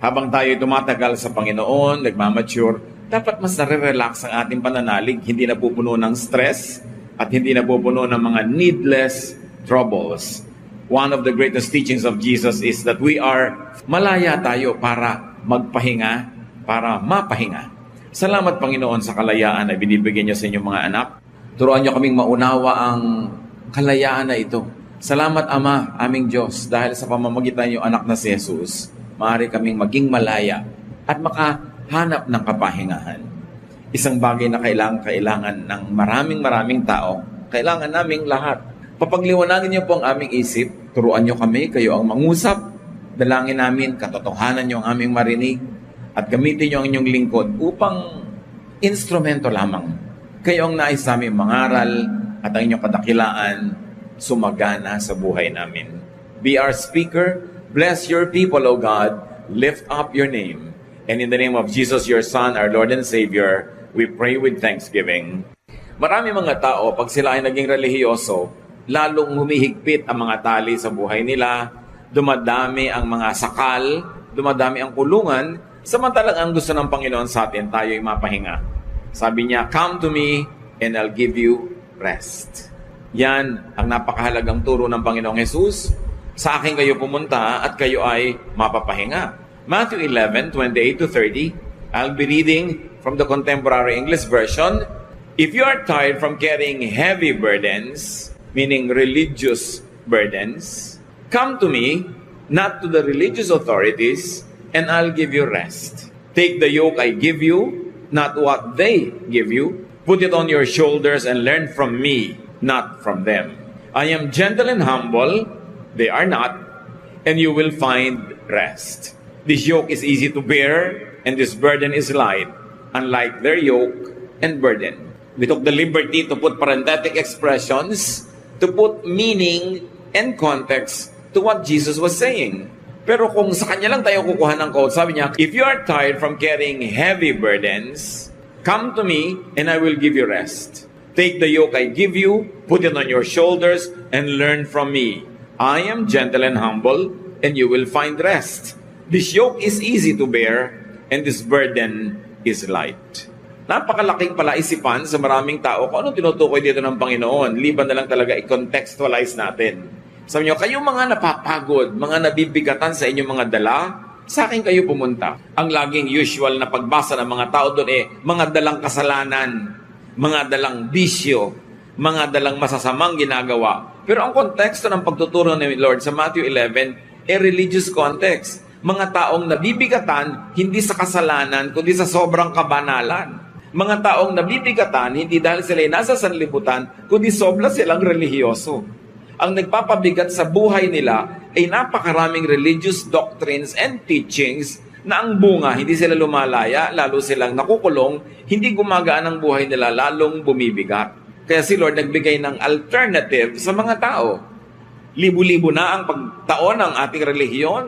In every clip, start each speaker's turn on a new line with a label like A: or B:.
A: Habang tayo tumatagal sa Panginoon, nagmamature, dapat mas nare-relax ang ating pananalig, hindi napupuno ng stress at hindi napupuno ng mga needless troubles. One of the greatest teachings of Jesus is that malaya tayo para magpahinga, para mapahinga. Salamat Panginoon sa kalayaan na binibigyan niyo sa inyong mga anak. Turuan niyo kaming maunawa ang kalayaan na ito. Salamat Ama, aming Diyos, dahil sa pamamagitan niyo anak na si Jesus, maaari kaming maging malaya at makahanap ng kapahingahan. Isang bagay na kailangan ng maraming tao. Kailangan naming lahat. Papagliwanagin niyo po ang aming isip. Turuan niyo kami, kayo ang mangusap. Dalangin namin, katotohanan niyo ang aming marinig. At gamitin niyo ang inyong lingkod upang instrumento lamang. Kayo ang nais namin mangaral at ang inyong kadakilaan sumagana sa buhay namin. Be our speaker. Bless your people, O God. Lift up your name. And in the name of Jesus, your Son, our Lord and Savior, we pray with thanksgiving. Marami mga tao, pag sila ay naging relihiyoso, lalong humihigpit ang mga tali sa buhay nila, dumadami ang mga sakal, dumadami ang kulungan, samantalang ang gusto ng Panginoon sa atin, tayo'y mapahinga. Sabi niya, come to me and I'll give you rest. Yan ang napakahalagang turo ng Panginoong Jesus. Sa akin kayo pumunta at kayo ay mapapahinga. Matthew 11:28-30. I'll be reading from the Contemporary English Version. If you are tired from carrying heavy burdens, meaning religious burdens, come to me, not to the religious authorities, and I'll give you rest. Take the yoke I give you, not what they give you. Put it on your shoulders and learn from me, not from them. I am gentle and humble, they are not, and you will find rest. This yoke is easy to bear, and this burden is light, unlike their yoke and burden. We took the liberty to put parenthetic expressions, to put meaning and context to what Jesus was saying. Pero kung sa kanya lang tayo kukuha ng quote, sabi niya, if you are tired from carrying heavy burdens, come to me, and I will give you rest. Take the yoke I give you, put it on your shoulders, and learn from me. I am gentle and humble, and you will find rest. This yoke is easy to bear, and this burden is light. Napakalaking palaisipan sa maraming tao kung anong tinutukoy dito ng Panginoon. Liban na lang talaga i-contextualize natin. Sabi niyo, kayong mga napapagod, mga nabibigatan sa inyong mga dala, sa akin kayo pumunta. Ang laging usual na pagbasa ng mga tao doon mga dalang kasalanan, mga dalang bisyo, mga dalang masasamang ginagawa. Pero ang konteksto ng pagtuturo ni Lord sa Matthew 11, religious context. Mga taong nabibigatan, hindi sa kasalanan, kundi sa sobrang kabanalan. Mga taong nabibigatan, hindi dahil sila nasa sanlibutan, kundi sobra silang relihiyoso. Ang nagpapabigat sa buhay nila ay napakaraming religious doctrines and teachings na ang bunga, hindi sila lumalaya, lalo silang nakukulong, hindi gumagaan ang buhay nila, lalong bumibigat. Kaya si Lord nagbigay ng alternative sa mga tao. Libu-libo na ang pagtaon ng ating relihiyon.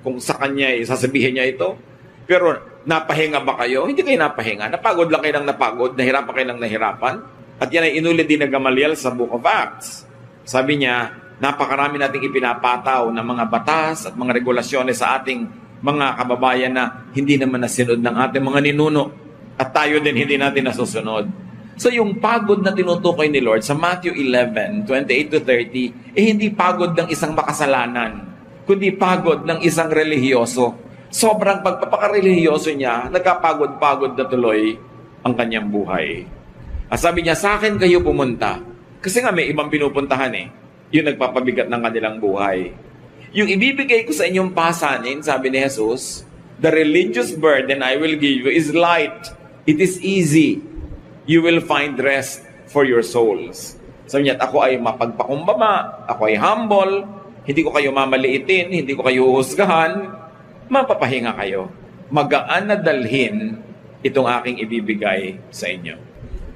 A: Kung sa kanya, sasabihin niya ito. Pero napahinga ba kayo? Hindi kayo napahinga. Napagod lang kayo ng napagod, nahirapan kayo ng nahirapan. At yan ay inulit din ng Gamaliel sa Book of Acts. Sabi niya, napakarami nating ipinapataw ng mga batas at mga regulasyones sa ating mga kababayan na hindi naman nasunod ng ating mga ninuno. At tayo din hindi natin nasusunod. So yung pagod na tinutukoy ni Lord sa Matthew 11:28-30, hindi pagod ng isang makasalanan, kundi pagod ng isang relihiyoso. Sobrang pagpapakarelihiyoso niya, nagkapagod-pagod na tuloy ang kanyang buhay. At sabi niya, sa akin kayo pumunta. Kasi nga may ibang pinupuntahan yung nagpapabigat ng kanilang buhay. Yung ibibigay ko sa inyong pasanin, sabi ni Jesus, the religious burden I will give you is light. It is easy. You will find rest for your souls. Sabi niya, ako ay mapagpakumbaba, ako ay humble, hindi ko kayo mamaliitin, hindi ko kayo husgahan, mapapahinga kayo. Magaan na dalhin itong aking ibibigay sa inyo.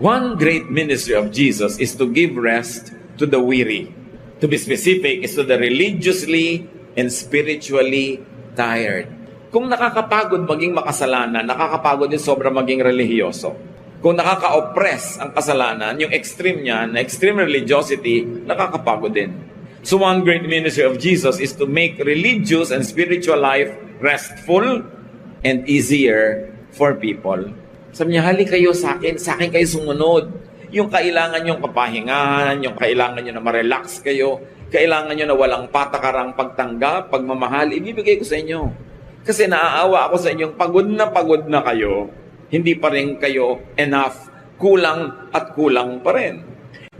A: One great ministry of Jesus is to give rest to the weary. To be specific, is to the religiously and spiritually tired. Kung nakakapagod maging makasalanan, nakakapagod din sobra maging relihiyoso. Kung nakaka-oppress ang kasalanan, yung extreme niya, na extreme religiosity, nakakapagod din. So one great ministry of Jesus is to make religious and spiritual life restful and easier for people. Sabi niya, hali kayo sa akin kayo sumunod. Yung kailangan yung kapahingahan, yung kailangan nyo na ma-relax kayo, kailangan nyo na walang patakarang pagtanggap, pagmamahal, ibibigay ko sa inyo. Kasi naaawa ako sa inyong pagod na kayo, hindi pa rin kayo enough, kulang at kulang pa rin.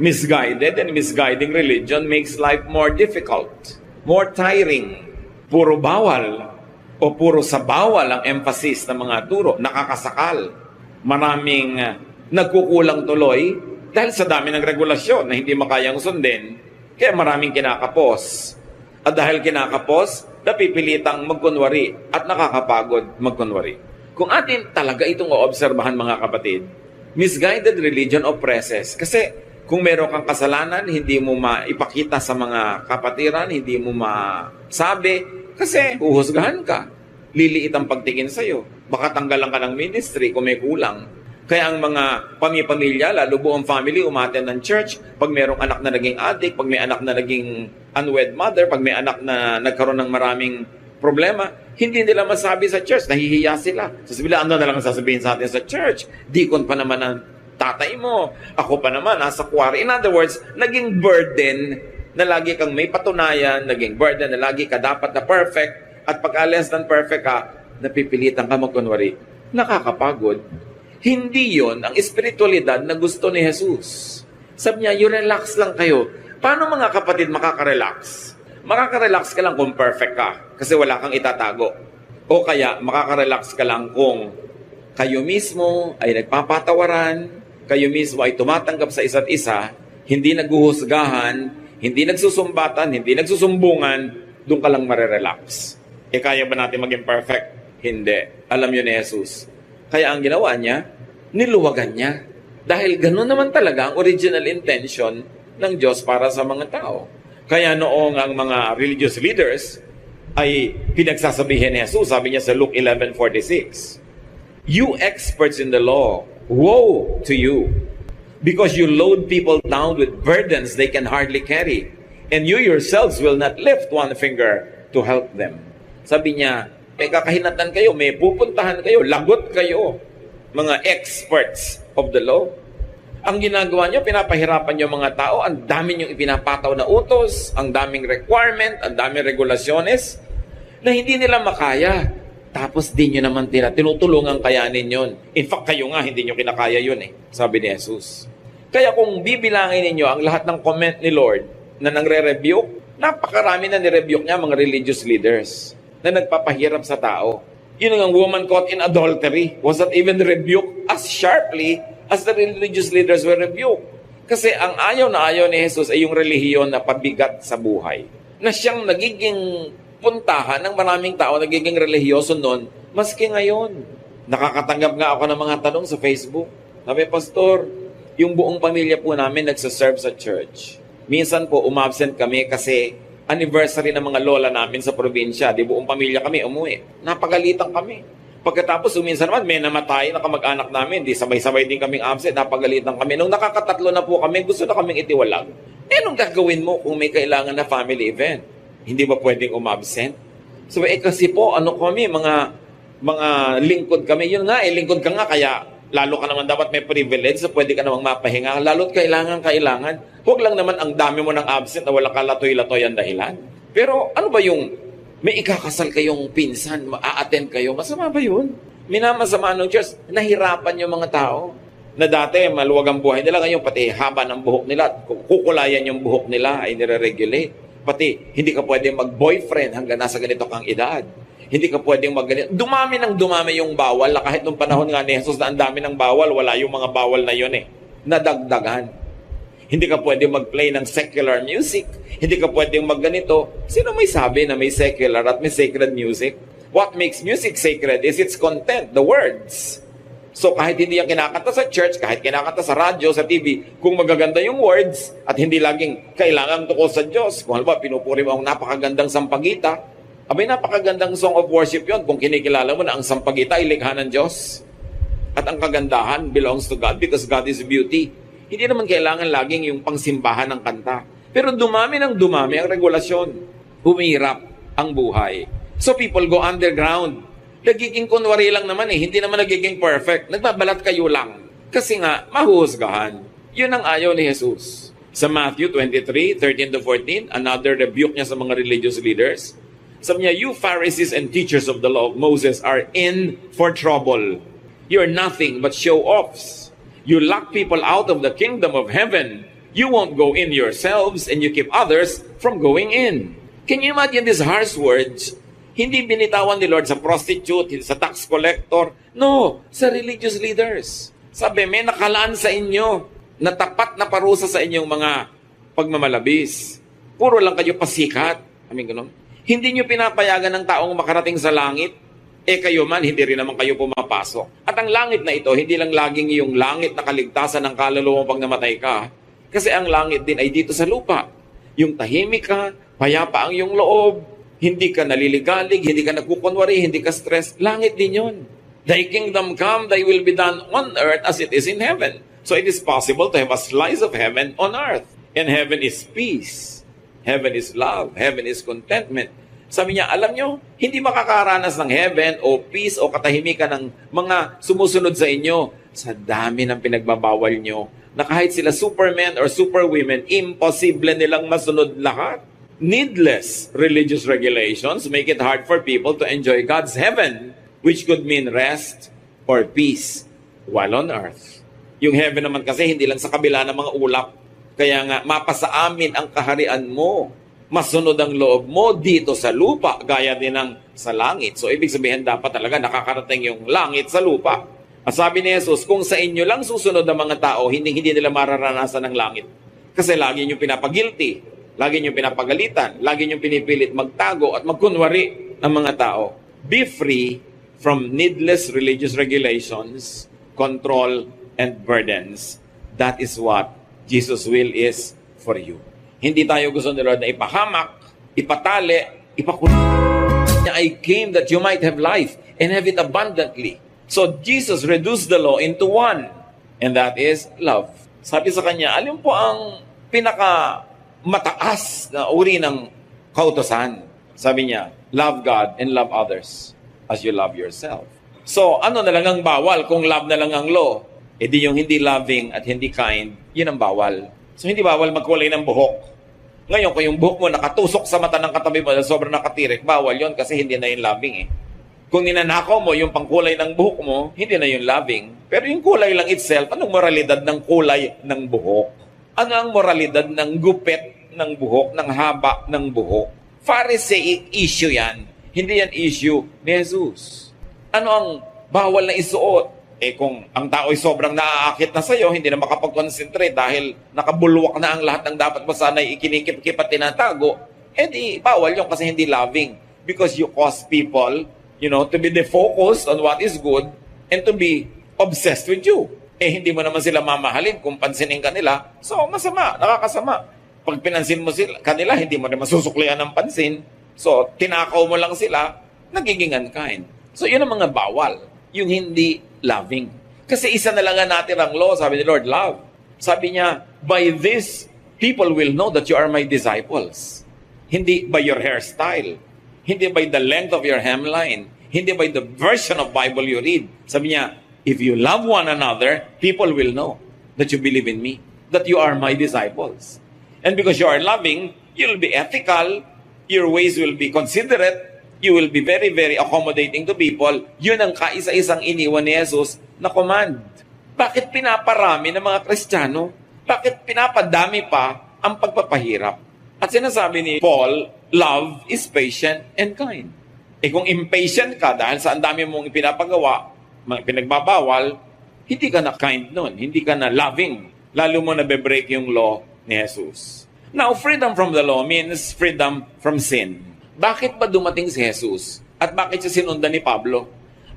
A: Misguided and misguiding religion makes life more difficult, more tiring. Puro bawal o puro sa bawal ang emphasis ng mga turo, nakakasakal. Maraming nagkukulang tuloy dahil sa dami ng regulasyon na hindi makayang sundin, kaya maraming kinakapos. At dahil kinakapos, napipilitang magkunwari at nakakapagod magkunwari. Kung atin talaga itong oobserbahan mga kapatid, misguided religion oppresses. Kasi kung meron kang kasalanan, hindi mo maipakita sa mga kapatiran, hindi mo masabi, kasi huhusgahan ka. Liliit ang pagtingin sa'yo. Baka tanggalan ka ng ministry kung may kulang. Kaya ang mga pamilya, lalo buong family, umaten ng church. Pag mayroong anak na naging addict, pag may anak na naging unwed mother, pag may anak na nagkaroon ng maraming problema, hindi nila masabi sa church, nahihiya sila. Sasabihin, ano na lang sasabihin sa atin sa church? Deacon pa naman ang tatay mo. Ako pa naman, nasa kuwari. In other words, naging burden na lagi kang may patunayan, naging burden na lagi ka dapat na perfect, at pag less than perfect ka, napipilitan ka magkunwari. Nakakapagod. Hindi yon ang espiritualidad na gusto ni Jesus. Sabi niya, you relax lang kayo. Paano mga kapatid makaka-relax? Makaka-relax ka lang kung perfect ka kasi wala kang itatago. O kaya makaka-relax ka lang kung kayo mismo ay nagpapatawaran, kayo mismo ay tumatanggap sa isa't isa, hindi naghuhusgahan, hindi nagsusumbatan, hindi nagsusumbungan, doon ka lang marerelax. Kaya ba natin maging perfect? Hindi. Alam yun ni Jesus. Kaya ang ginawa niya, niluwagan niya. Dahil gano'n naman talaga ang original intention ng Diyos para sa mga tao. Kaya noong ang mga religious leaders ay pinagsasabihin ni Jesus, sabi niya sa Luke 11:46, "You experts in the law, woe to you, because you load people down with burdens they can hardly carry, and you yourselves will not lift one finger to help them." Sabi niya, may kakahinatan kayo, may pupuntahan kayo, lagot kayo, mga experts of the law. Ang ginagawa nyo, pinapahirapan nyo mga tao, ang dami nyo ipinapataw na utos, ang daming requirement, ang daming regulasyones, na hindi nila makaya. Tapos di nyo naman tinutulungan kayanin yun. In fact, kayo nga, hindi nyo kinakaya yun sabi ni Jesus. Kaya kung bibilangin ninyo ang lahat ng comment ni Lord na nangre-rebuke, napakarami na ni-rebuke niya mga religious leaders na nagpapahirap sa tao. Yun ang woman caught in adultery was not even rebuked as sharply as the religious leaders were rebuked. Kasi ang ayaw na ayaw ni Jesus ay yung relihiyon na pabigat sa buhay. Na siyang nagiging puntahan ng maraming tao, nagiging relihiyoso noon, maski ngayon. Nakakatanggap nga ako ng mga tanong sa Facebook. Sabi, Pastor, yung buong pamilya po namin nagsaserve sa church. Minsan po, umabsent kami kasi anniversary ng mga lola namin sa probinsya. Di buong pamilya kami umuwi. Napagalitan kami. Pagkatapos, minsan naman, may namatay na kamag-anak namin. Di sabay-sabay din kaming absent. Napagalitan kami. Nung nakakatatlo na po kami, gusto na kaming itiwalag. Anong gagawin mo kung may kailangan na family event? Hindi ba pwedeng umabsent? So, kasi po, kami, mga lingkod kami. Yun nga, lingkod ka nga, kaya lalo ka naman dapat may privilege, so pwede ka namang mapahinga. Lalo't kailangan. Huwag lang naman ang dami mo ng absent na walang kalatoy-latoy ang dahilan. Pero ano ba yung may ikakasal kayong pinsan, maa-attend kayo, masama ba yun? Minamasama ng church, nahirapan yung mga tao. Na dati, maluwag ang buhay nila, ngayon pati haba ng buhok nila, kukulayan yung buhok nila ay nire-regulate. Pati, hindi ka pwede mag-boyfriend hanggang nasa ganito kang edad. Hindi ka pwedeng magganito. Dumami yung bawal na kahit nung panahon nga ni Jesus na ang dami ng bawal, wala yung mga bawal na yun nadagdagan. Hindi ka pwedeng mag-play ng secular music. Hindi ka pwedeng magganito. Sino may sabi na may secular at may sacred music? What makes music sacred is its content, the words. So kahit hindi yan kinakanta sa church, kahit kinakanta sa radyo, sa TV, kung magaganda yung words at hindi laging kailangan tukol sa Diyos, kung halimbawa pinupuri mo ang napakagandang sampagita, abay, napakagandang song of worship yon kung kinikilala mo na ang sampagita ay likha ng Diyos. At ang kagandahan belongs to God because God is beauty. Hindi naman kailangan laging yung pangsimbahan ng kanta. Pero dumami ng dumami ang regulasyon. Humirap ang buhay. So people go underground. Nagiging kunwari lang naman hindi naman nagiging perfect. Nagbabalat kayo lang. Kasi nga, mahuhusgahan. Yun ang ayaw ni Jesus. Sa Matthew 23:13-14, another rebuke niya sa mga religious leaders. Sabi niya, you Pharisees and teachers of the law of Moses are in for trouble. You're nothing but show-offs. You lock people out of the kingdom of heaven. You won't go in yourselves and you keep others from going in. Can you imagine these harsh words? Hindi binitawan ni Lord sa prostitute, sa tax collector. No, sa religious leaders. Sabi, may nakalaan sa inyo na tapat na parusa sa inyong mga pagmamalabis. Puro lang kayo pasikat. Ganun. Hindi nyo pinapayagan ng taong makarating sa langit. Kayo man, hindi rin naman kayo pumapasok. At ang langit na ito, hindi lang laging yung langit na kaligtasan ng kaluluwa pag namatay ka. Kasi ang langit din ay dito sa lupa. Yung tahimik ka, payapa ang iyong loob, hindi ka naliligalig, hindi ka nagkukunwari, hindi ka stress. Langit din yun. Thy kingdom come, thy will be done on earth as it is in heaven. So it is possible to have a slice of heaven on earth. And heaven is peace. Heaven is love. Heaven is contentment. Sabi niya, alam nyo, hindi makakaranas ng heaven o peace o katahimikan ng mga sumusunod sa inyo sa dami ng pinagbabawal nyo na kahit sila supermen or superwomen, imposible nilang masunod lahat. Needless religious regulations make it hard for people to enjoy God's heaven, which could mean rest or peace while on earth. Yung heaven naman kasi hindi lang sa kabila ng mga ulap. Kaya nga, mapasa amin ang kaharian mo. Masunod ang loob mo dito sa lupa, gaya din ng sa langit. So, ibig sabihin, dapat talaga nakakarating yung langit sa lupa. At sabi ni Jesus, kung sa inyo lang susunod ang mga tao, hindi nila mararanasan ng langit. Kasi lagi nyo pinapagilty, lagi nyo pinapagalitan, lagi nyo pinipilit magtago at magkunwari ang mga tao. Be free from needless religious regulations, control, and burdens. That is what Jesus' will is for you. Hindi tayo gusto ni Lord na ipahamak, ipatali, I came that you might have life and have it abundantly. So Jesus reduced the law into one, and that is love. Sabi sa kanya, alin po ang pinaka mataas na uri ng kautosan? Sabi niya, love God and love others as you love yourself. So, ano na lang ang bawal kung love na lang ang law? Di yung hindi loving at hindi kind, yun ang bawal. So, hindi bawal magkulay ng buhok. Ngayon, kung yung buhok mo nakatusok sa mata ng katabi mo na sobrang nakatirik, bawal yon kasi hindi na yung loving Kung ninanakaw mo yung pangkulay ng buhok mo, hindi na yung loving. Pero yung kulay lang itself, anong moralidad ng kulay ng buhok? Ano ang moralidad ng gupit ng buhok, ng haba ng buhok? Pharisaic issue yan. Hindi yan issue ni Jesus. Ano ang bawal na isuot? Kung ang tao ay sobrang naaakit na sa'yo, hindi na makapag-concentrate dahil nakabulwak na ang lahat ng dapat mo sana ikinikip-kip at tinatago, di bawal yun kasi hindi loving. Because you cause people, to be defocused on what is good and to be obsessed with you. Hindi mo naman sila mamahalin kung pansinin ka nila. So, masama, nakakasama. Pag pinansin mo kanila, hindi mo naman susuklian ng pansin. So, tinakaw mo lang sila, nagiging unkind. So, yun ang mga bawal. Yung hindi loving. Kasi isa na lang natin ang law, sabi ni Lord, love. Sabi niya, by this, people will know that you are my disciples. Hindi by your hairstyle. Hindi by the length of your hemline. Hindi by the version of Bible you read. Sabi niya, if you love one another, people will know that you believe in me, that you are my disciples. And because you are loving, you'll be ethical, your ways will be considerate, you will be very, very accommodating to people. Yun ang kaisa-isang iniwan ni Jesus na command. Bakit pinaparami ng mga Kristiyano? Bakit pinapadami pa ang pagpapahirap? At sinasabi ni Paul, love is patient and kind. Kung impatient ka dahil sa ang dami mong ipinapagawa, pinagbabawal, hindi ka na kind nun, hindi ka na loving. Lalo mo na be-break yung law ni Jesus. Now, freedom from the law means freedom from sin. Bakit ba dumating si Jesus? At bakit siya sinundan ni Pablo?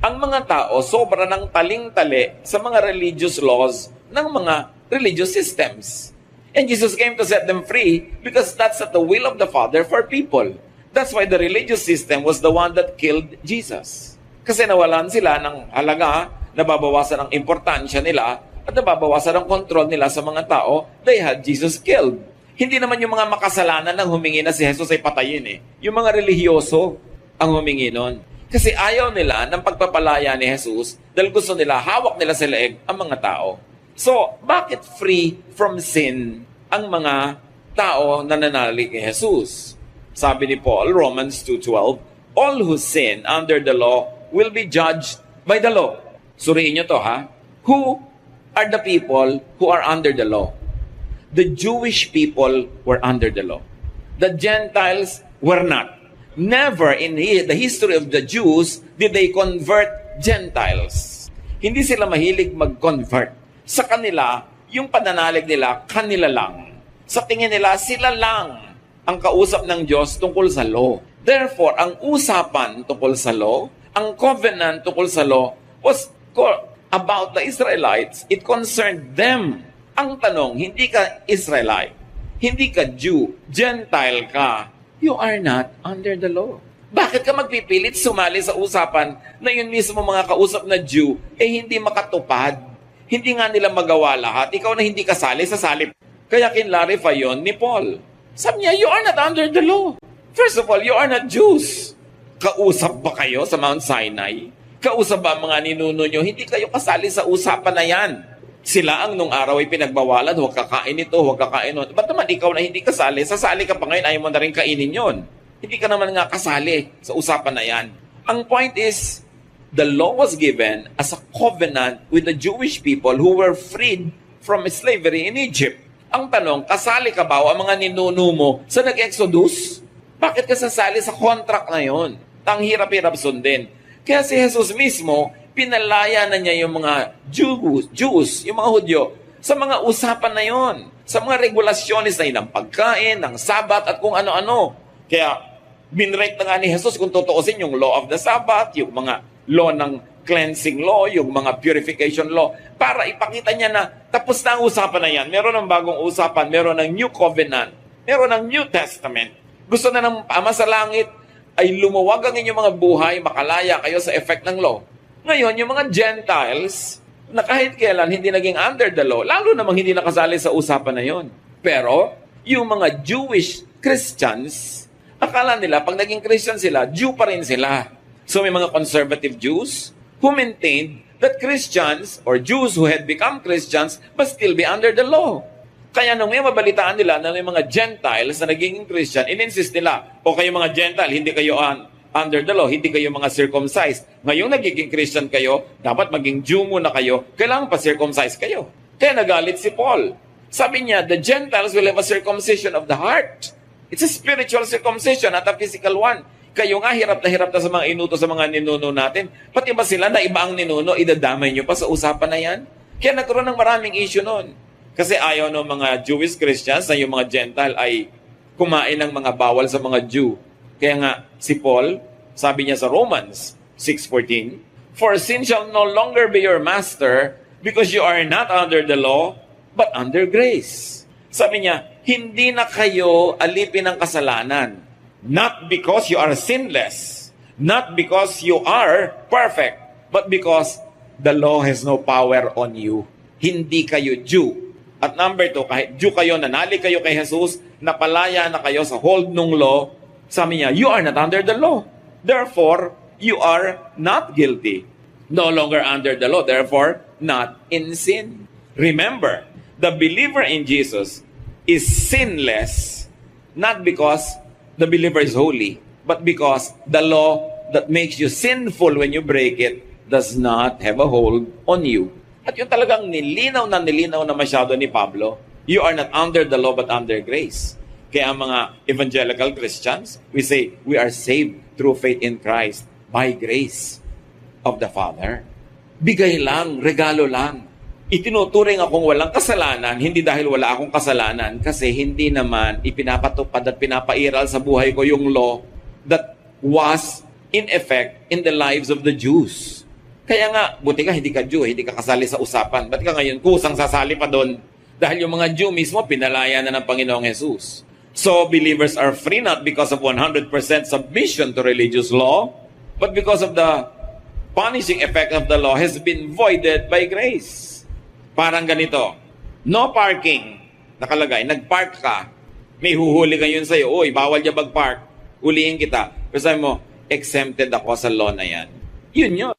A: Ang mga tao sobra ng taling-tali sa mga religious laws ng mga religious systems. And Jesus came to set them free because that's at the will of the Father for people. That's why the religious system was the one that killed Jesus. Kasi nawalan sila ng halaga, nababawasan ang importansya nila, at nababawasan ang control nila sa mga tao, they had Jesus killed. Hindi naman yung mga makasalanan ang humingi na si Jesus ay patayin eh. Yung mga relihiyoso ang humingi nun. Kasi ayaw nila ng pagpapalaya ni Jesus dahil gusto nila, hawak nila sa leeg ang mga tao. So, bakit free from sin ang mga tao na nananalig kay Jesus? Sabi ni Paul, Romans 2:12, all who sin under the law will be judged by the law. Suriin nyo to ha. Who are the people who are under the law? The Jewish people were under the law. The Gentiles were not. Never in the history of the Jews did they convert Gentiles. Hindi sila mahilig mag-convert. Sa kanila, yung pananalig nila, kanila lang. Sa tingin nila, sila lang ang kausap ng Diyos tungkol sa law. Therefore, ang usapan tungkol sa law, ang covenant tungkol sa law, was about the Israelites. It concerned them. Ang tanong, hindi ka Israelite, hindi ka Jew, Gentile ka, you are not under the law. Bakit ka magpipilit sumali sa usapan na yun mismo mga kausap na Jew, hindi makatupad? Hindi nga nila magawa lahat. Ikaw na hindi kasali, sasali. Kaya kinlarify yun ni Paul. Sabi niya, you are not under the law. First of all, you are not Jews. Kausap ba kayo sa Mount Sinai? Kausap ba mga ninuno nyo? Hindi kayo kasali sa usapan na yan. Sila ang nung araw ay pinagbawalan, huwag kakain ito, huwag kakain ito. Ba't naman ikaw na hindi kasali? Sasali ka pa ngayon, ayaw mo na rin kainin yon. Hindi ka naman nga kasali sa usapan na yan. Ang point is, the law was given as a covenant with the Jewish people who were freed from slavery in Egypt. Ang tanong, kasali ka ba o ang mga ninuno mo sa nag-exodus? Bakit ka sasali sa contract na yon? Ang hirap-hirap sundin. Kaya si Jesus mismo, pinalaya na niya yung mga Jews, yung mga Hudyo, sa mga usapan na yon, sa mga regulasyones na yun, ng pagkain, ng Sabat, at kung ano-ano. Kaya, binrate na nga ni Jesus kung tutuusin yung law of the Sabbath, yung mga law ng cleansing law, yung mga purification law, para ipakita niya na tapos na ang usapan na yan. Meron ng bagong usapan, meron ng New Covenant, meron ng New Testament. Gusto na ng Ama sa Langit ay lumuwag ang inyong mga buhay, makalaya kayo sa effect ng law. Ngayon, yung mga Gentiles, na kahit kailan hindi naging under the law, lalo namang hindi nakasali sa usapan na yon. Pero, yung mga Jewish Christians, akala nila, pag naging Christian sila, Jew pa rin sila. So may mga conservative Jews who maintained that Christians, or Jews who had become Christians, must still be under the law. Kaya nung may mabalitaan nila na may mga Gentiles na naging Christian, in-insist nila, o kayo mga Gentile, hindi kayo under the law, hindi kayo mga circumcised. Ngayong nagiging Christian kayo, dapat maging Jew muna kayo, kailangan pa circumcise kayo. Kaya nagalit si Paul. Sabi niya, the Gentiles will have a circumcision of the heart. It's a spiritual circumcision, not a physical one. Kayo nga, hirap na sa mga inuto sa mga ninuno natin. Pati ba sila na iba ang ninuno, idadamay nyo pa sa usapan na yan? Kaya nagkaroon ng maraming issue noon. Kasi ayaw ng mga Jewish Christians na yung mga Gentile ay kumain ng mga bawal sa mga Jew. Kaya nga, si Paul, sabi niya sa Romans 6:14, for sin shall no longer be your master because you are not under the law, but under grace. Sabi niya, hindi na kayo alipin ng kasalanan. Not because you are sinless, not because you are perfect, but because the law has no power on you. Hindi kayo Jew. At number 2, kahit Jew kayo, nanali kayo kay Jesus, napalaya na kayo sa hold ng law, sabi niya, you are not under the law. Therefore, you are not guilty. No longer under the law. Therefore, not in sin. Remember, the believer in Jesus is sinless, not because the believer is holy, but because the law that makes you sinful when you break it does not have a hold on you. At yun talagang nilinaw na masyado ni Pablo. You are not under the law but under grace. Kaya ang mga evangelical Christians, we say, we are saved through faith in Christ by grace of the Father. Bigay lang, regalo lang. Itinuturing akong walang kasalanan, hindi dahil wala akong kasalanan, kasi hindi naman ipinapatupad at pinapairal sa buhay ko yung law that was in effect in the lives of the Jews. Kaya nga, buti ka, hindi ka Jew, hindi ka kasali sa usapan. Ba't ka ngayon kusang sasali pa doon? Dahil yung mga Jew mismo, pinalaya na ng Panginoong Jesus. So, believers are free not because of 100% submission to religious law, but because of the punishing effect of the law has been voided by grace. Parang ganito, no parking, nakalagay, nagpark ka, May huhuli ngayon sa'yo, oy, bawal niya mag-park. Hulihin kita. Pero sabi mo, exempted ako sa law na yan. Yun yun.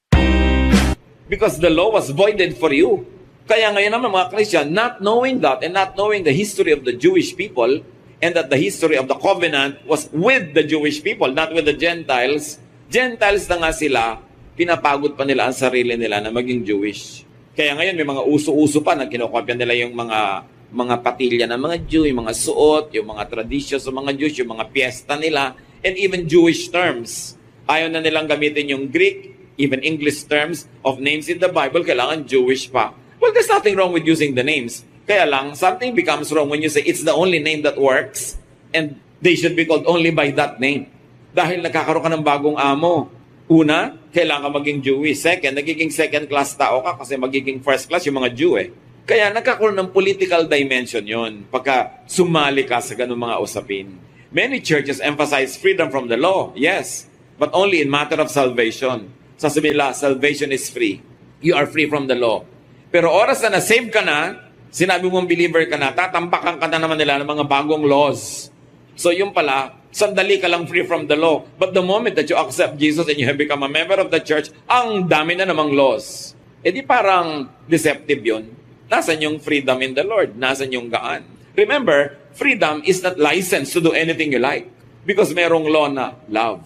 A: Because the law was voided for you. Kaya ngayon naman mga Christian, not knowing that and not knowing the history of the Jewish people and that the history of the covenant was with the Jewish people, not with the Gentiles. Gentiles na nga sila, pinapagod pa nila ang sarili nila na maging Jewish. Kaya ngayon may mga uso-uso pa na kinokopya nila yung mga patilya ng mga Jew, yung mga suot, yung mga traditions ng mga Jews, yung mga piyesta nila, and even Jewish terms. Ayaw na nilang gamitin yung Greek, even English terms of names in the Bible, kailangan Jewish pa. Well, there's nothing wrong with using the names. Kaya lang, something becomes wrong when you say it's the only name that works and they should be called only by that name. Dahil nagkakaroon ka ng bagong amo. Una, kailangan maging Jewish. Second, nagiging second-class tao ka kasi magiging first-class yung mga Jew eh. Kaya nagkakaroon ng political dimension yon pagka sumali ka sa ganung mga usapin. Many churches emphasize freedom from the law, yes, but only in matter of salvation. Sasabihin nila, salvation is free. You are free from the law. Pero oras na na-save ka na, sinabi mong believer ka na, tatambakan ka na naman nila ng mga bagong laws. So yung pala, sandali ka lang free from the law. But the moment that you accept Jesus and you have become a member of the church, ang dami na namang laws. E di parang deceptive yun. Nasaan yung freedom in the Lord? Nasaan yung gaan? Remember, freedom is not licensed to do anything you like. Because merong law na love.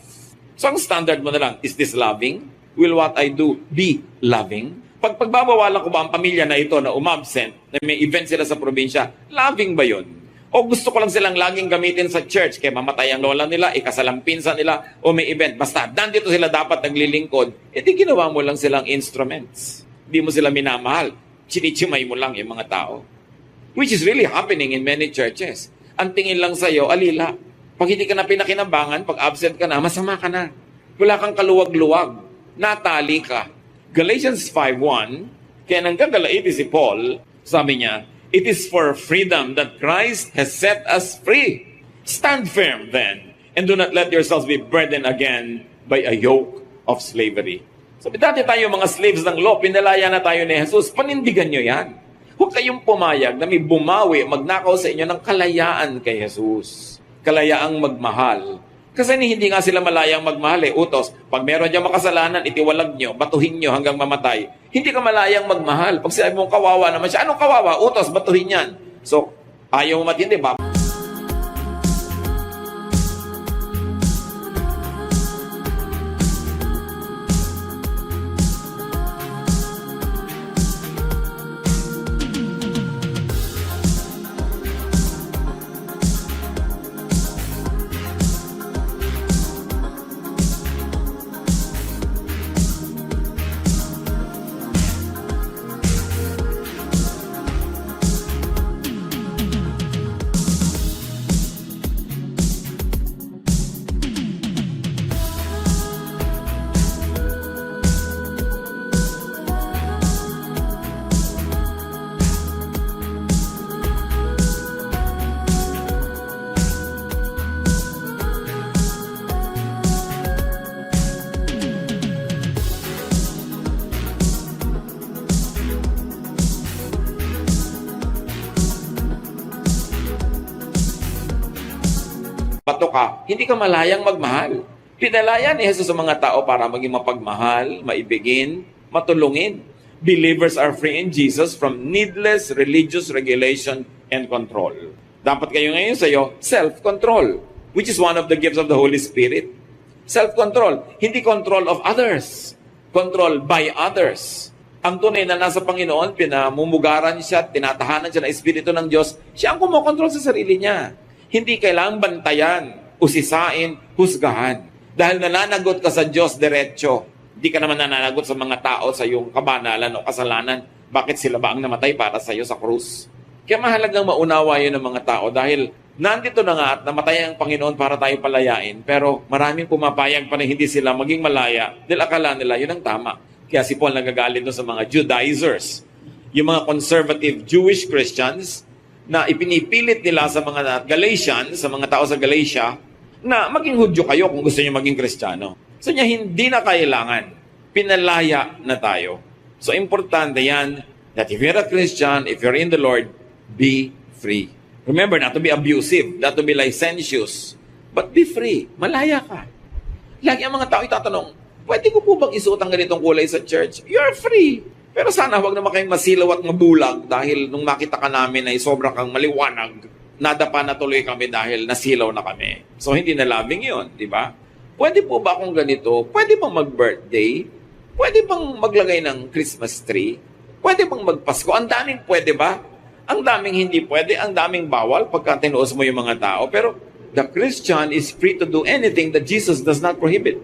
A: So ang standard mo na lang, is this loving? Will what I do be loving? Pagbabawalan ko ba ang pamilya na ito na umabsent, na may event sila sa probinsya, loving ba yun? O gusto ko lang silang laging gamitin sa church, kaya mamatay ang lola nila, ikasal ang pinsan nila, o may event. Basta, nandito sila dapat naglilingkod, edi ginawa mo lang silang instruments. Hindi mo sila minamahal. Chinichimay mo lang yung mga tao. Which is really happening in many churches. Ang tingin lang sa'yo, alila. Pag hindi ka na pinakinabangan, pag absent ka na, masama ka na. Wala kang kaluwag-luwag. Natali ka. Galatians 5:1, kaya nanggagalaiti si Paul, sabi niya, it is for freedom that Christ has set us free. Stand firm then, and do not let yourselves be burdened again by a yoke of slavery. Sabi, dati tayo mga slaves ng law, pinalaya na tayo ni Jesus, panindigan nyo yan. Huwag kayong pumayag na may bumawi, magnakaw sa inyo ng kalayaan kay Jesus. Kalayaang magmahal. Kasi hindi nga sila malayang magmahal eh. Utos, pag meron dyan makasalanan, itiwalag nyo, batuhin nyo hanggang mamatay. Hindi ka malayang magmahal. Pag sinabi mong kawawa naman siya, anong kawawa? Utos, batuhin yan. So, ayaw mo matindi ba? Bato ka, hindi ka malayang magmahal. Pinalaya ni Jesus sa mga tao para maging mapagmahal, maibigin, matulungin. Believers are free in Jesus from needless religious regulation and control. Dapat kayo ngayon sa'yo, self-control, which is one of the gifts of the Holy Spirit. Self-control, hindi control of others. Control by others. Ang tunay na nasa Panginoon, pinamumugaran siya, tinatahanan siya ng Espiritu ng Diyos, siya ang kumokontrol sa sarili niya. Hindi kailangang bantayan, usisain, husgahan. Dahil nananagot ka sa Diyos diretso. Hindi ka naman nananagot sa mga tao sa iyong kabanalan o kasalanan. Bakit sila ba ang namatay para sa iyo sa krus? Kaya mahalagang maunawa yun ng mga tao dahil nandito na nga at namatay ang Panginoon para tayo palayain. Pero maraming pumapayag pa na hindi sila maging malaya dahil akala nila yun ang tama. Kaya si Paul nagagalit doon sa mga Judaizers. Yung mga conservative Jewish Christians na ipinipilit nila sa mga Galatians, sa mga tao sa Galatia, na maging Hudyo kayo kung gusto niyo maging Kristiyano. So niya, hindi na kailangan. Pinalaya na tayo. So importante yan, that if you're a Christian, if you're in the Lord, be free. Remember, not to be abusive, not to be licentious, but be free. Malaya ka. Lagi ang mga tao itatanong, pwede ko po bang isuot ang ganitong kulay sa church? You're free. Pero sana huwag naman kayong masilaw at mabulag dahil nung makita ka namin ay sobra kang maliwanag, nadapa na tuloy kami dahil nasilaw na kami. So hindi na loving yun, di ba? Pwede po ba akong ganito? Pwede bang mag-birthday? Pwede bang maglagay ng Christmas tree? Pwede bang magpasko? Ang daming pwede ba? Ang daming hindi pwede, ang daming bawal pagka tinuos mo yung mga tao. Pero the Christian is free to do anything that Jesus does not prohibit.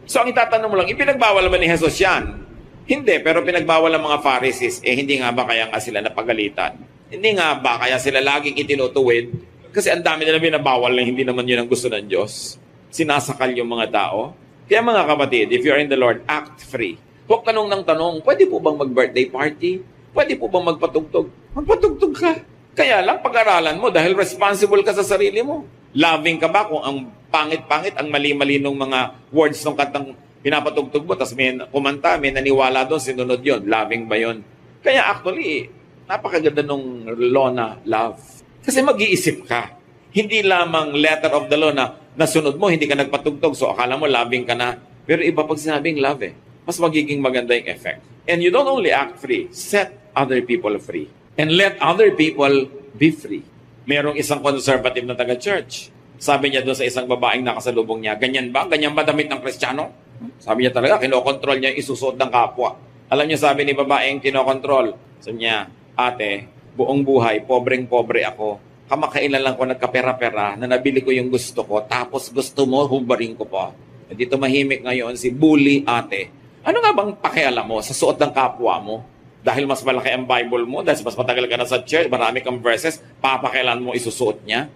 A: So ang itatanong mo lang, ipinagbawal ba ni Jesus yan? Hindi, pero pinagbawal ng mga Pharisees, hindi nga ba kaya nga sila napagalitan? Hindi nga ba kaya sila laging itinutuwid? Kasi ang dami nila binabawal na hindi naman yun ang gusto ng Diyos. Sinasakal yung mga tao. Kaya mga kapatid, if you're in the Lord, act free. Huwag tanong ng tanong, pwede po bang mag-birthday party? Pwede po bang magpatugtog? Magpatugtog ka. Kaya lang, pag-aralan mo dahil responsible ka sa sarili mo. Loving ka ba kung ang pangit-pangit, ang mali-mali ng mga words ng kantang pinapatugtog mo, tapos may kumanta, may naniwala doon, sinunod yon. Loving ba yon? Kaya actually, napakaganda nung law na love. Kasi mag-iisip ka. Hindi lamang letter of the law na nasunod mo, hindi ka nagpatugtog, so akala mo loving ka na. Pero iba pag sinabing love mas magiging maganda yung effect. And you don't only act free, set other people free. And let other people be free. Merong isang conservative na taga-church. Sabi niya doon sa isang babaeng nakasalubong niya, ganyan ba? Ganyan ba damit ng Kristiyano? Sabi niya talaga, kinokontrol niya yung isusuot ng kapwa. Alam niyo, sabi ni babaeng kinokontrol, sabi niya, ate, buong buhay, pobreng-pobre ako. Kamakailan lang ko nagkapera-pera na nabili ko yung gusto ko, tapos gusto mo, hubarin ko pa. E dito mahimik ngayon si bully ate. Ano nga bang pakialam mo sa suot ng kapwa mo? Dahil mas malaki ang Bible mo, dahil mas matagal ka na sa church, marami kang verses, papakailan mo isusuot niya?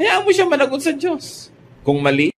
A: Hayaan mo siya managot sa Diyos. Kung mali,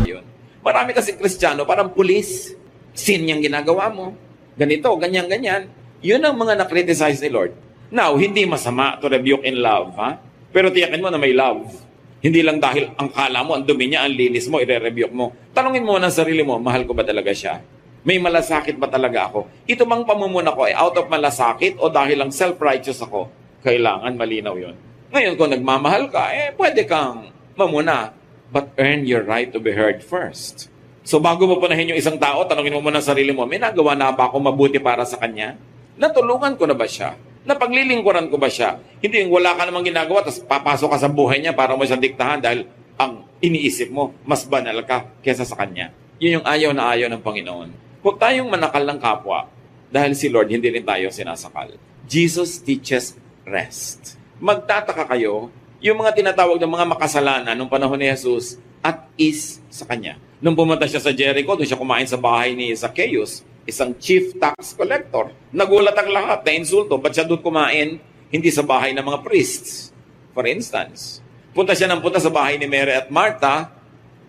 A: yun. Marami kasing Kristiyano, parang pulis. Sin yung ginagawa mo. Ganito, ganyan-ganyan. Yun ang mga na-criticize ni Lord. Now, hindi masama to rebuke in love, ha? Pero tiyakin mo na may love. Hindi lang dahil ang kala mo, ang dumi niya, ang linis mo, i-rebuke mo. Tanungin mo ng sarili mo, mahal ko ba talaga siya? May malasakit ba talaga ako? Ito bang pamumuna ko ay out of malasakit o dahil lang self-righteous ako? Kailangan malinaw yon. Ngayon, kung nagmamahal ka, pwede kang mamuna. But earn your right to be heard first. So bago mo punahin yung isang tao, tanungin mo muna sa sarili mo, may nagawa na ba ako mabuti para sa kanya? Natulungan ko na ba siya? Napaglilingkuran ko ba siya? Hindi yung wala ka namang ginagawa, tapos papasok ka sa buhay niya para mo siya diktahan dahil ang iniisip mo, mas banal ka kesa sa kanya. Yun yung ayaw na ayaw ng Panginoon. Huwag tayong manakal ng kapwa dahil si Lord hindi rin tayo sinasakal. Jesus teaches rest. Magtataka kayo, yung mga tinatawag ng mga makasalanan nung panahon ni Jesus at is sa kanya. Nung pumunta siya sa Jericho, doon siya kumain sa bahay ni Zacchaeus, isang chief tax collector. Nagulat ang lahat na insulto. Ba't siya doon kumain? Hindi sa bahay ng mga priests. For instance, punta siya sa bahay ni Mary at Martha,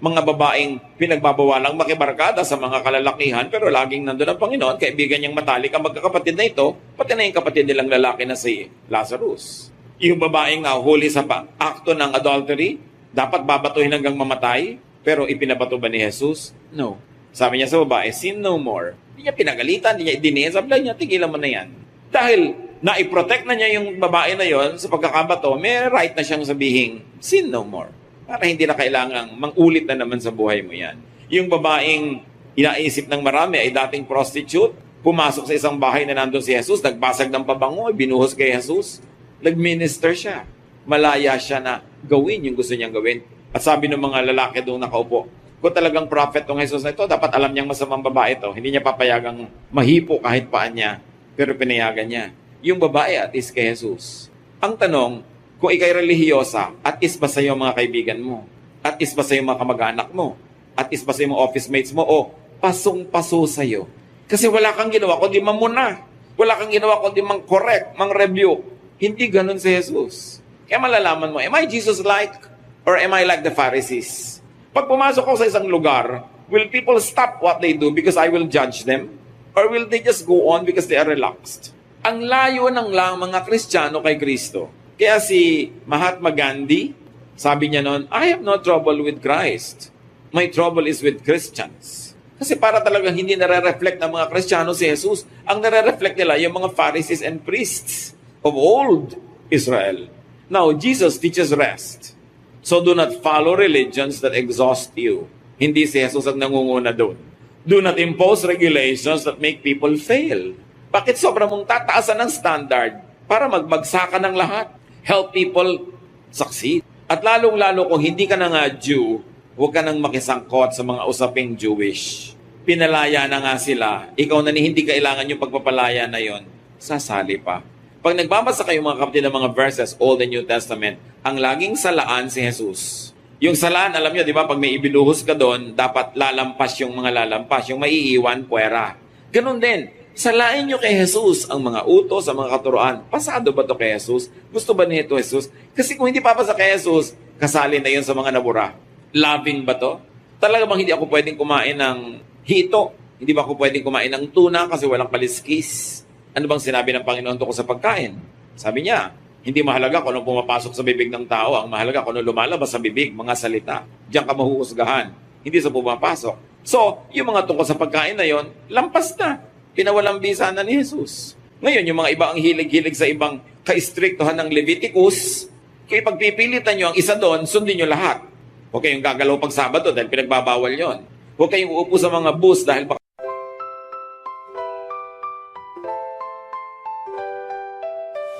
A: mga babaeng pinagbabawalang makibarkada sa mga kalalakihan, pero laging nandun ang Panginoon, kaibigan niyang matalik ang magkakapatid na ito, pati na yung kapatid nilang lalaki na si Lazarus. Yung babaeng huli sa akto ng adultery, dapat babatuhin hanggang mamatay, pero ipinabato ba ni Jesus? No. Sabi niya sa babae, sin no more. Hindi niya pinagalitan, hindi niya idinihin, sabi niya, tigilan mo na yan. Dahil naiprotect na niya yung babae na yon sa pagkakabato, may right na siyang sabihin, sin no more. Para hindi na kailangang mangulit na naman sa buhay mo yan. Yung babaeng inaisip ng marami ay dating prostitute, pumasok sa isang bahay na nandun si Jesus, nagbasag ng pabango, binuhos kay Jesus, nag-minister siya. Malaya siya na gawin yung gusto niyang gawin. At sabi ng mga lalaki doon nakaupo, kung talagang prophet tong Jesus na ito, dapat alam niyang masamang babae ito. Hindi niya papayagang mahipo kahit paan niya, pero pinayagan niya. Yung babae at is kay Jesus. Ang tanong, kung ikay relihiyosa, at is ba sa'yo mga kaibigan mo? At is ba sa'yo mga kamag-anak mo? At is ba sa'yo mga office mates mo? O pasong-paso sa'yo? Kasi wala kang ginawa kundi mamuna. Wala kang ginawa kundi mang-correct, mang-review. Hindi ganun si Jesus. Kaya malalaman mo, am I Jesus-like or am I like the Pharisees? Pag pumasok ako sa isang lugar, will people stop what they do because I will judge them? Or will they just go on because they are relaxed? Ang layo ng mga Kristiyano kay Kristo. Kaya si Mahatma Gandhi, sabi niya noon, I have no trouble with Christ. My trouble is with Christians. Kasi para talagang hindi nare-reflect ng mga Kristiyano si Jesus, ang nare-reflect nila yung mga Pharisees and priests of old Israel. Now, Jesus teaches rest. So do not follow religions that exhaust you. Hindi si Jesus ang nangunguna doon. Do not impose regulations that make people fail. Bakit sobrang mong tataasan ng standard para magbagsakan ng lahat? Help people succeed. At lalong-lalo kung hindi ka na nga Jew, huwag ka nang makisangkot sa mga usaping Jewish. Pinalaya na nga sila, ikaw na hindi kailangan yung pagpapalaya na yon, sasali pa. Pag nagbabasa kayo mga kapatid ng mga verses, Old and New Testament, ang laging salaan si Jesus. Yung salaan, alam nyo, di ba, pag may ibinuhos ka doon, dapat lalampas yung mga lalampas, yung maiiwan, puwera. Ganun din, salain nyo kay Jesus ang mga utos, ang mga katuroan. Pasado ba to kay Jesus? Gusto ba nito Jesus? Kasi kung hindi papasa kay Jesus, kasali na yun sa mga nabura. Loving ba to? Talaga bang hindi ako pwedeng kumain ng hito? Hindi ba ako pwedeng kumain ng tuna kasi walang kaliskis? Ano bang sinabi ng Panginoon tungkol sa pagkain? Sabi niya, hindi mahalaga kung anong pumapasok sa bibig ng tao. Ang mahalaga kung anong lumalabas sa bibig, mga salita. Diyan ka mahuhusgahan. Hindi sa pumapasok. So, yung mga tungkol sa pagkain na yon, lampas na. Pinawalang bisa na ni Jesus. Ngayon, yung mga iba ang hilig-hilig sa ibang kaistriktuhan ng Leviticus, kaya pagpipilitan nyo ang isa doon, sundin nyo lahat. Huwag kayong gagalaw pag Sabado dahil pinagbabawal yon. Huwag kayong uupo sa mga bus dahil baka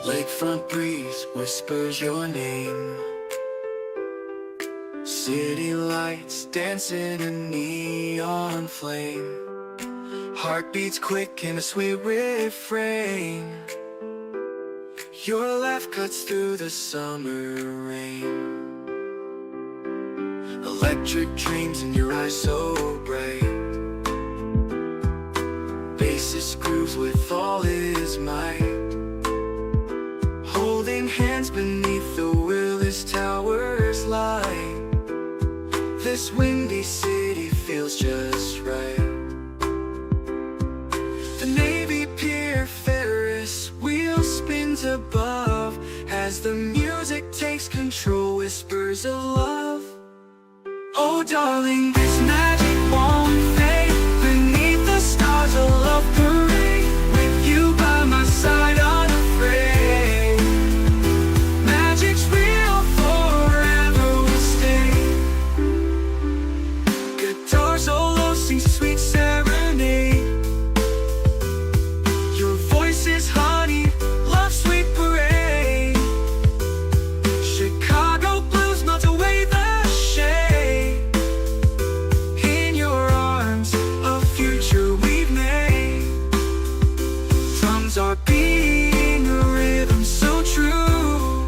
B: Lakefront breeze whispers your name. City lights dancing in neon flame. Heartbeats quick in a sweet refrain. Your laugh cuts through the summer rain. Electric dreams in your eyes so bright. Bassist grooves with all his might. Holding hands beneath the Willis Towers light. This windy city feels just right. The Navy Pier Ferris wheel spins above as the music takes control, whispers of love. Oh darling, this magic won't fade. Beneath the stars a love parade. With you by my side unafraid. Magic's real, forever will stay. Guitar solo sings sweet serenade. Your voice is honey, love sweet parade. Chicago blues melt away the shade. In your arms, a future we've made. Drums are beating a rhythm so true.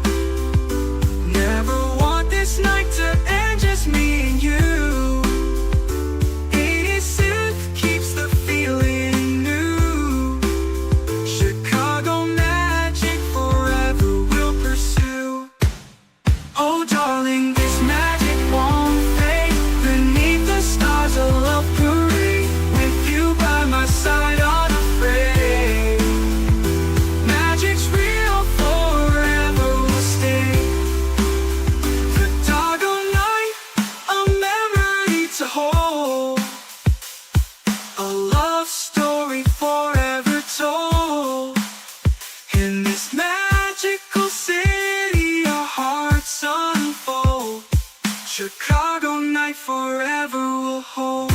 B: Never want this night to end, just me and you. 80s synth keeps the feeling new. Chicago magic forever will pursue. Oh darling, this magic won't fade. Beneath the stars a love parade. With you by my side unafraid. Magic's real, forever will stay. The Dago night, a memory to hold. A love story forever told. In this magical city, our hearts unfold. Chicago night forever will hold.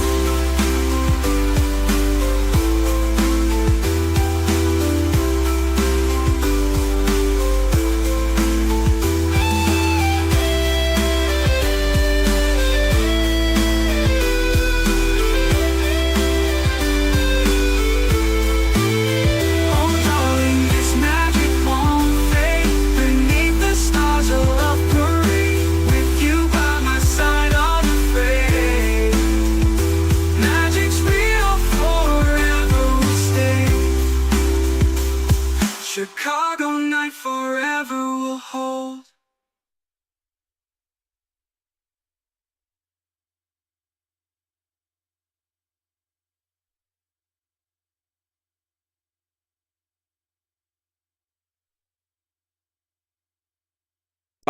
B: Oh darling, this magic won't fade. Beneath the stars a love parade. With you by my side unafraid. Magic's real, forever will stay. Chicago night forever will hold.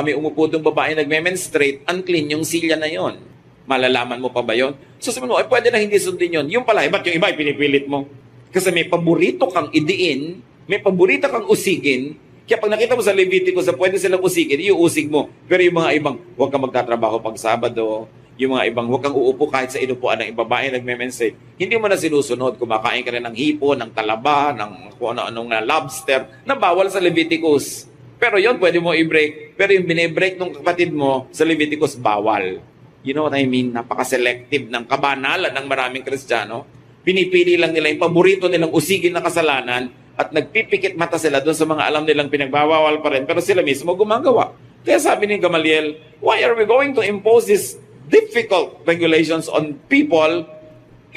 A: kami umupo doong babae nagme-menstruate, unclean yung silya na yon. Malalaman mo pa ba yon? So sabi mo, ay pwede na hindi sundin yon. Yung pala, ba't yung iba pinipilit mo? Kasi may paborito kang idiin, may paborito kang usigin, Kaya pag nakita mo sa Leviticus na pwede silang usigin, iuusig mo. Pero yung mga ibang, huwag kang magtatrabaho pag Sabado. Yung mga ibang, huwag kang uupo kahit sa inupuan ng ibang babae nagme-mense. Hindi mo na sinusunod. Kumakain ka rin ng hipo, ng talaba, ng kung ano-anong lobster, na bawal sa Leviticus. Pero yon pwede mo i-break. Pero yung binibreak ng kapatid mo sa Leviticus, bawal. You know what I mean? Napaka-selective ng kabanalan ng maraming Kristiyano. Pinipili lang nila yung paborito nilang usigin na kasalanan at nagpipikit mata sila doon sa mga alam nilang pinagbawawal pa rin, pero sila mismo gumagawa. Kaya sabi ni Gamaliel, why are we going to impose these difficult regulations on people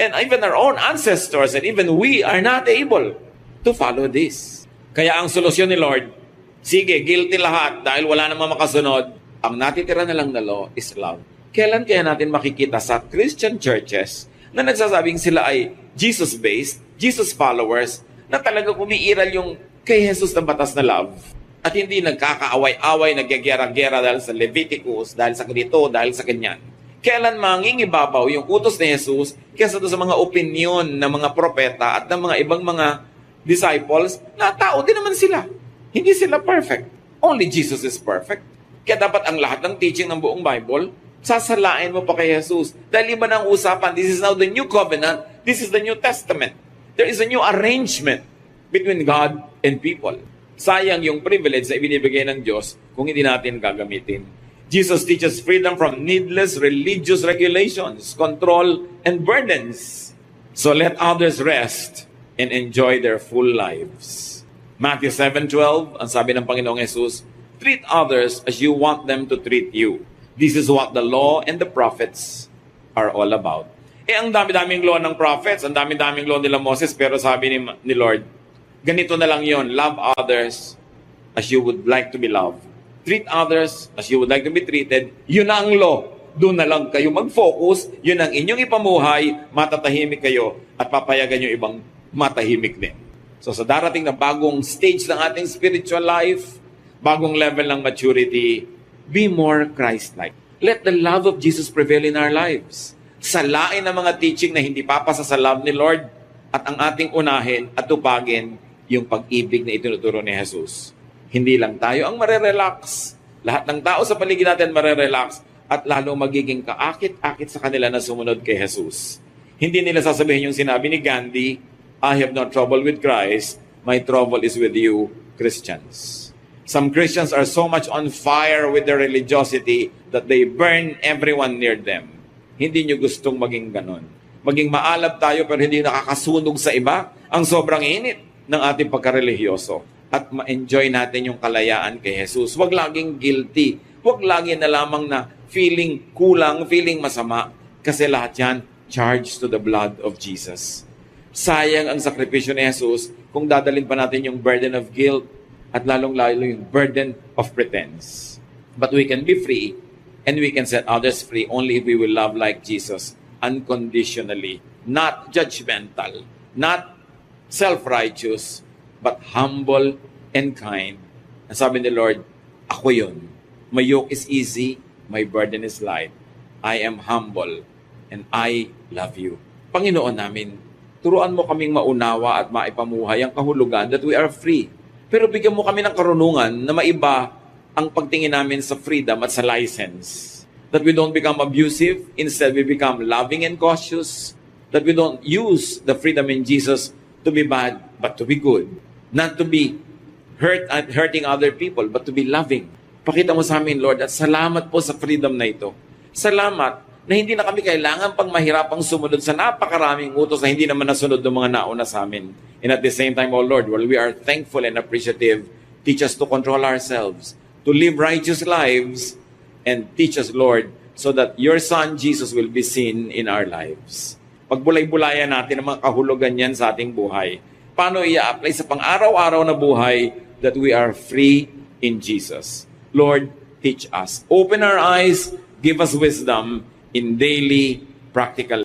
A: and even our own ancestors and even we are not able to follow this? Kaya ang solusyon ni Lord, sige, guilty lahat dahil wala namang makasunod. Ang natitira na lang na law is love. Kailan kaya natin makikita sa Christian churches na nagsasabing sila ay Jesus-based, Jesus followers, na talaga umiiral yung kay Jesus na batas na love at hindi nagkakaaway-away, nagyagyera-gyera dahil sa Leviticus, dahil sa ganito, dahil sa ganyan. Kailan mangingibabaw yung utos ni Jesus kaysa doon sa mga opinion ng mga propeta at ng mga ibang mga disciples na tao din naman sila. Hindi sila perfect. Only Jesus is perfect. Kaya dapat ang lahat ng teaching ng buong Bible, sasalain mo pa kay Jesus. Dahil iba ng usapan, this is now the new covenant, this is the New Testament. There is a new arrangement between God and people. Sayang yung privilege na ibinibigay ng Diyos kung hindi natin gagamitin. Jesus teaches freedom from needless religious regulations, control, and burdens. So let others rest and enjoy their full lives. Matthew 7:12, ang sabi ng Panginoong Jesus, treat others as you want them to treat you. This is what the law and the prophets are all about. Ang dami-daming law ng prophets, ang dami-daming law nila Moses, pero sabi ni Lord, ganito na lang yon, love others as you would like to be loved. Treat others as you would like to be treated. Yun na ang law. Doon na lang kayo mag-focus, yun ang inyong ipamuhay, matatahimik kayo, at papayagan yung ibang matahimik din. So sa darating na bagong stage ng ating spiritual life, bagong level ng maturity, be more Christ-like. Let the love of Jesus prevail in our lives. Salain ang mga teaching na hindi papasa sa love ni Lord at ang ating unahin at tupagin yung pag-ibig na itinuturo ni Jesus. Hindi lang tayo ang marerelax. Lahat ng tao sa paligid natin marerelax at lalo magiging kaakit-akit sa kanila na sumunod kay Jesus. Hindi nila sasabihin yung sinabi ni Gandhi, I have no trouble with Christ, my trouble is with you, Christians. Some Christians are so much on fire with their religiosity that they burn everyone near them. Hindi nyo gustong maging ganon. Maging maalab tayo pero hindi nakakasunog sa iba. Ang sobrang init ng ating pagkarelihiyoso. At ma-enjoy natin yung kalayaan kay Jesus. Huwag laging guilty. Huwag lagi na lamang na feeling kulang, feeling masama. Kasi lahat yan, charged to the blood of Jesus. Sayang ang sakripisyo ni Jesus kung dadalhin pa natin yung burden of guilt at lalong-lalo yung burden of pretense. But we can be free and we can set others free only if we will love like Jesus unconditionally, not judgmental, not self-righteous, but humble and kind. Ang sabi ni Lord, ako yun. My yoke is easy, my burden is light. I am humble and I love you. Panginoon namin, turuan mo kaming maunawa at maipamuhay ang kahulugan that we are free. Pero bigyan mo kami ng karunungan na maiba ang pagtingin namin sa freedom at sa license. That we don't become abusive, instead we become loving and cautious. That we don't use the freedom in Jesus to be bad, but to be good. Not to be hurting other people, but to be loving. Pakita mo sa amin, Lord, at salamat po sa freedom na ito. Salamat na hindi na kami kailangan pang mahirapang sumunod sa napakaraming utos na hindi naman nasunod ng mga nauna sa amin. And at the same time, O Lord, while we are thankful and appreciative, teach us to control ourselves, to live righteous lives, and teach us, Lord, so that your Son, Jesus, will be seen in our lives. Pagbulay-bulayan natin ang mga kahulugan yan sa ating buhay. Paano i-apply sa pang-araw-araw na buhay that we are free in Jesus. Lord, teach us. Open our eyes, give us wisdom in daily practical